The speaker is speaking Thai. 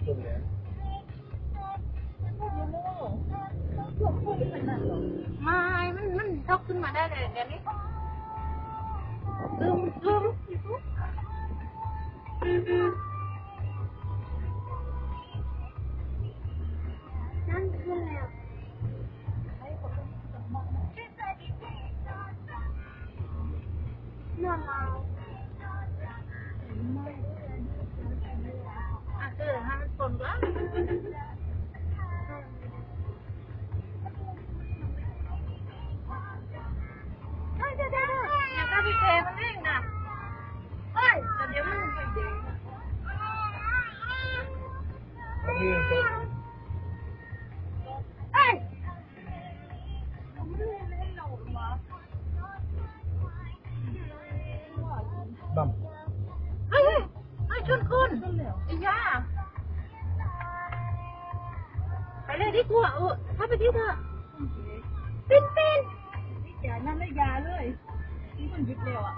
ตรงเนี้ยไม่มันยกขึ้นมาได้เลยเดี๋ยวนี้ลืมนั่นขึ้นแล้วนอนเราคือให้มันปนก็ได้อย่างกับพี่เจมันเร่งนะเฮ้ยแต่เดี๋ยวมันไม่เด้งตรงนี้มันเป็นเฮ้ยบัมเฮ้ยชนคนไอ้ย่าไปเลยดีกว่าถ้าไปที่เถอะเป็นนี่แกนั่นเลยยาเลยนี่มันยึดเร็วอ่ะ